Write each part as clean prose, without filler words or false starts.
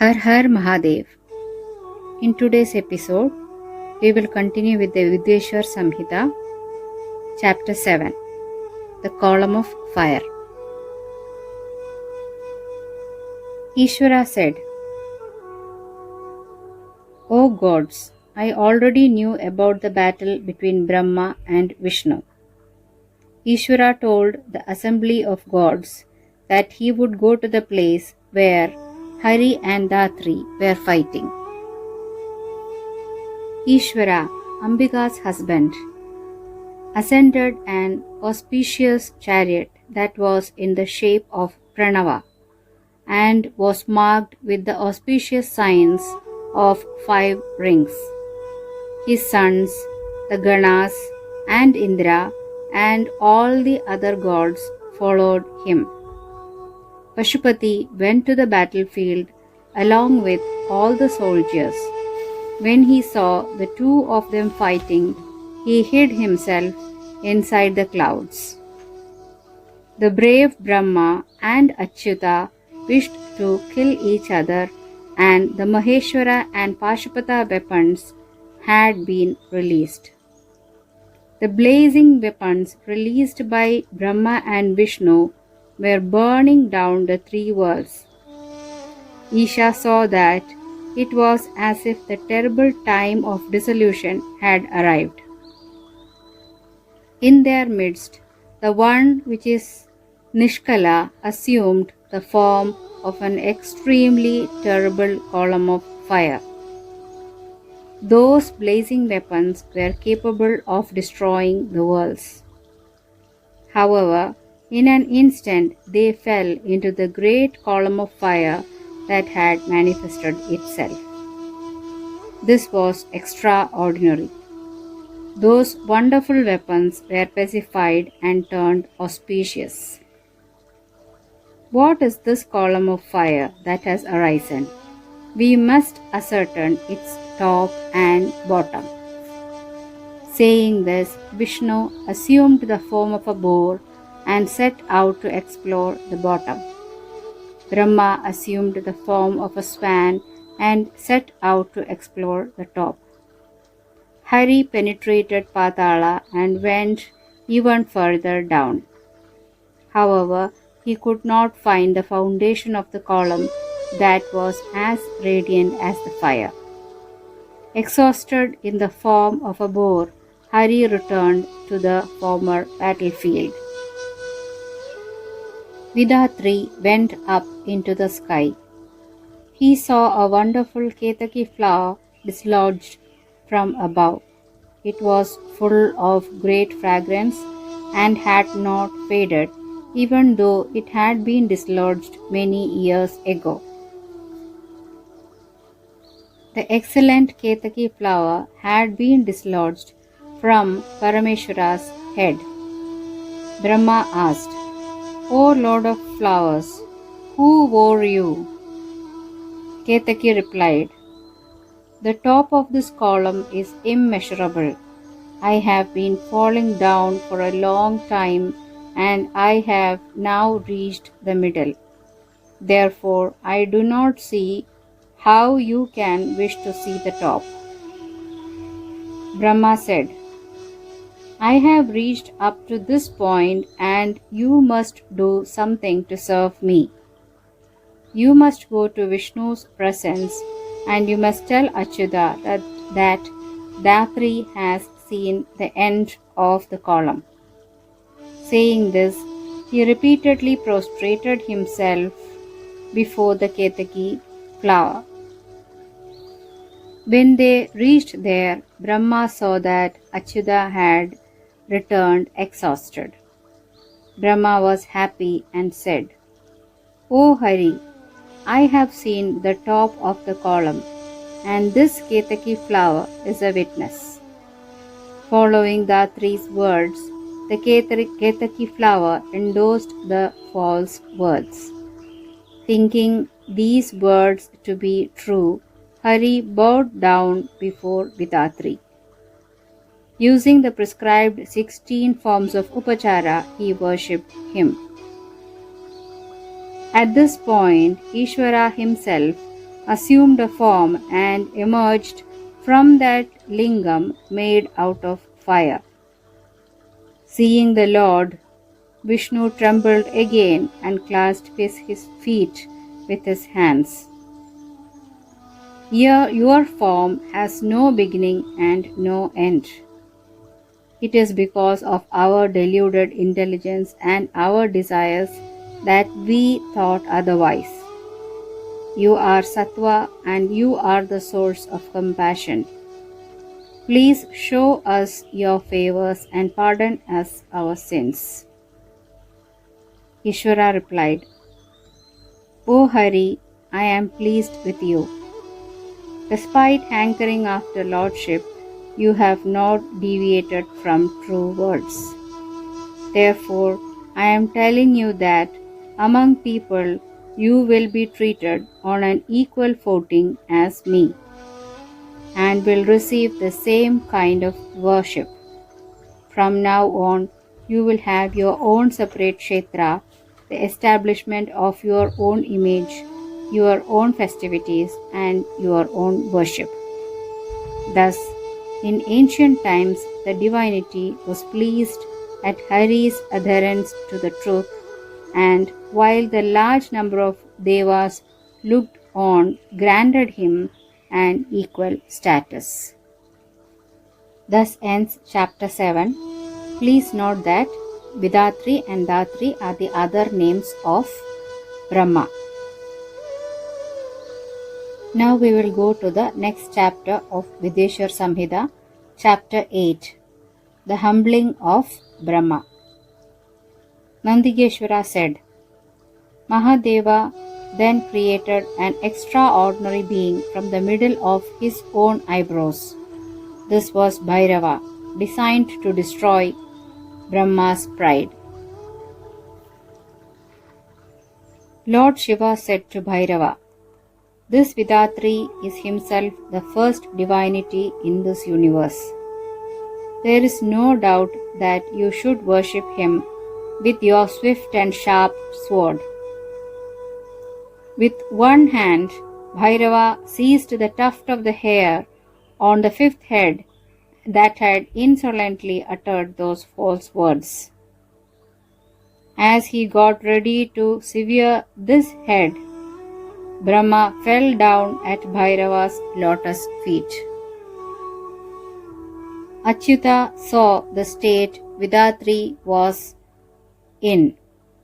Har Har Mahadev. In today's episode, we will continue with the Vidyeshwar Samhita, Chapter 7, The Column of Fire. Ishvara said, O gods, I already knew about the battle between Brahma and Vishnu. Ishvara told the assembly of gods that he would go to the place where Hari and Dhatri were fighting. Ishvara, Ambika's husband, ascended an auspicious chariot that was in the shape of Pranava and was marked with the auspicious signs of 5 rings. His sons, the Ganas and Indra, and all the other gods followed him. Pashupati went to the battlefield along with all the soldiers. When he saw the 2 of them fighting, he hid himself inside the clouds. The brave Brahma and Achyuta wished to kill each other, and the Maheshwara and Pashupata weapons had been released. The blazing weapons released by Brahma and Vishnu were burning down the 3 worlds. Isha saw that it was as if the terrible time of dissolution had arrived. In their midst, the one which is Nishkala assumed the form of an extremely terrible column of fire. Those blazing weapons were capable of destroying the worlds. However, in an instant they fell into the great column of fire that had manifested itself. This was extraordinary. Those wonderful weapons were pacified and turned auspicious. What is this column of fire that has arisen? We must ascertain its top and bottom. Saying this, Vishnu assumed the form of a boar and set out to explore the bottom. Brahma assumed the form of a swan and set out to explore the top. Hari penetrated Patala and went even further down. However, he could not find the foundation of the column that was as radiant as the fire. Exhausted in the form of a boar, Hari returned to the former battlefield. Vidatri went up into the sky. He saw a wonderful Ketaki flower dislodged from above. It was full of great fragrance and had not faded, even though it had been dislodged many years ago. The excellent Ketaki flower had been dislodged from Parameshwara's head. Brahma asked, O Lord of flowers, who wore you? Ketaki replied, The top of this column is immeasurable. I have been falling down for a long time, and I have now reached the middle. Therefore, I do not see how you can wish to see the top. Brahma said, I have reached up to this point, and you must do something to serve me. You must go to Vishnu's presence, and you must tell Achyuta that Dhatri has seen the end of the column. Saying this, he repeatedly prostrated himself before the Ketaki flower. When they reached there, Brahma saw that Achyuta had returned exhausted. Brahma was happy and said, O Hari, I have seen the top of the column, and this Ketaki flower is a witness. Following Dhatri's words, the Ketaki flower endorsed the false words. Thinking these words to be true, Hari bowed down before Vidatri. Using the prescribed 16 forms of upachara, he worshipped him. At this point, Ishvara himself assumed a form and emerged from that lingam made out of fire. Seeing the Lord, Vishnu trembled again and clasped his feet with his hands. Your form has no beginning and no end. It is because of our deluded intelligence and our desires that we thought otherwise. You are Sattva and you are the source of compassion. Please show us your favors and pardon us our sins. Ishvara replied, O Hari, I am pleased with you. Despite hankering after lordship, you have not deviated from true words. Therefore, I am telling you that among people you will be treated on an equal footing as me, and will receive the same kind of worship. From now on, you will have your own separate kshetra, the establishment of your own image, your own festivities, and your own worship. Thus, in ancient times, the divinity was pleased at Hari's adherence to the truth, and while the large number of devas looked on, granted him an equal status. Thus ends chapter 7. Please note that Vidatri and Datri are the other names of Brahma. Now we will go to the next chapter of Videshwar Samhita, chapter 8, the humbling of Brahma. Nandigeshwara said, Mahadeva then created an extraordinary being from the middle of his own eyebrows. This was Bhairava, designed to destroy Brahma's pride. Lord Shiva said to Bhairava, This Vidatri is himself the first divinity in this universe. There is no doubt that you should worship him with your swift and sharp sword. With one hand, Bhairava seized the tuft of the hair on the fifth head that had insolently uttered those false words. As he got ready to sever this head, Brahma fell down at Bhairava's lotus feet. Achyuta saw the state Vidatri was in.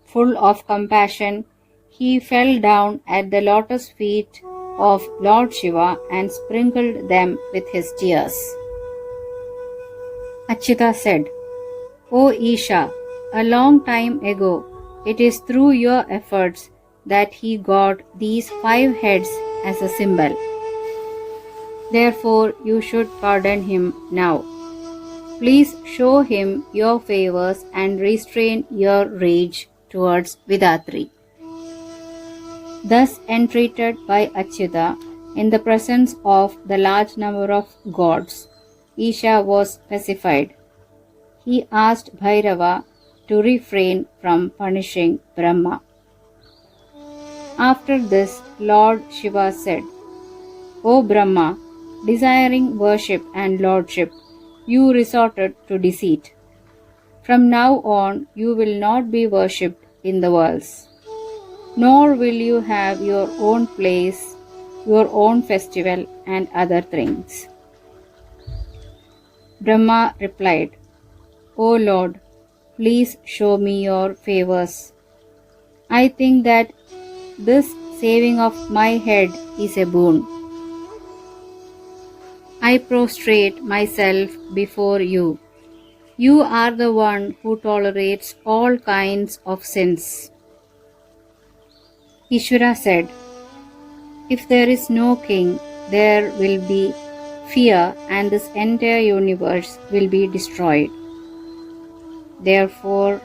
Full of compassion, he fell down at the lotus feet of Lord Shiva and sprinkled them with his tears. Achyuta said, O Isha, a long time ago, it is through your efforts that he got these 5 heads as a symbol. Therefore, you should pardon him now. Please show him your favors and restrain your rage towards Vidatri. Thus entreated by Achyuta, in the presence of the large number of gods, Isha was pacified. He asked Bhairava to refrain from punishing Brahma. After this, Lord Shiva said, O Brahma, desiring worship and lordship, you resorted to deceit. From now on, you will not be worshipped in the worlds, nor will you have your own place, your own festival, and other things. Brahma replied, O Lord, please show me your favors. I think that this saving of my head is a boon. I prostrate myself before you. You are the one who tolerates all kinds of sins. Ishvara said, If there is no king, there will be fear and this entire universe will be destroyed. Therefore,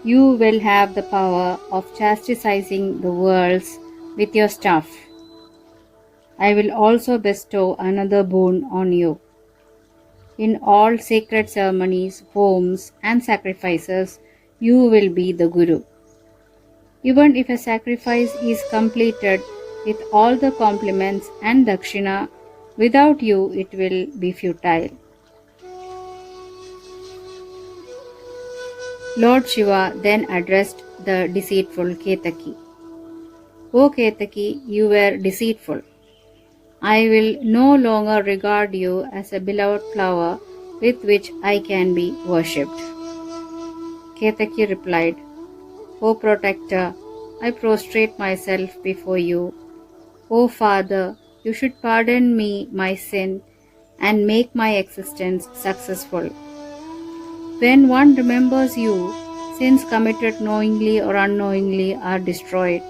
you will have the power of chastising the worlds with your staff. I will also bestow another boon on you. In all sacred ceremonies, homes, and sacrifices, you will be the Guru. Even if a sacrifice is completed with all the compliments and dakshina. Without you, it will be futile. Lord Shiva then addressed the deceitful Ketaki. O Ketaki, you were deceitful. I will no longer regard you as a beloved flower with which I can be worshipped. Ketaki replied, O protector, I prostrate myself before you. O Father, you should pardon me my sin and make my existence successful. When one remembers you, sins committed knowingly or unknowingly are destroyed.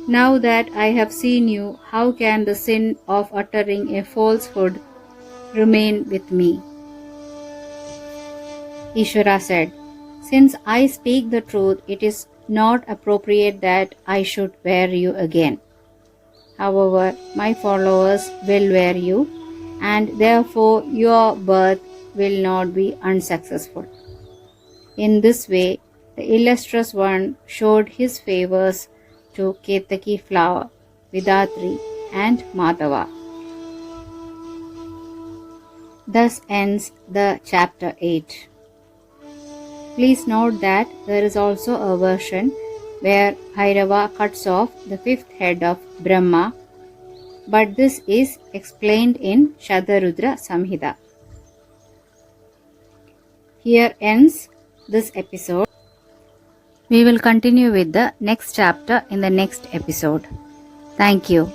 Now that I have seen you, how can the sin of uttering a falsehood remain with me? Ishvara said, Since I speak the truth, it is not appropriate that I should wear you again. However, my followers will wear you, and therefore your birth will not be unsuccessful. In this way, the illustrious one showed his favors to Ketaki flower, Vidatri, and Madhava. Thus ends the chapter 8. Please note that there is also a version where Bhairava cuts off the fifth head of Brahma, but this is explained in Shadarudra Samhita. Here ends this episode. We will continue with the next chapter in the next episode. Thank you.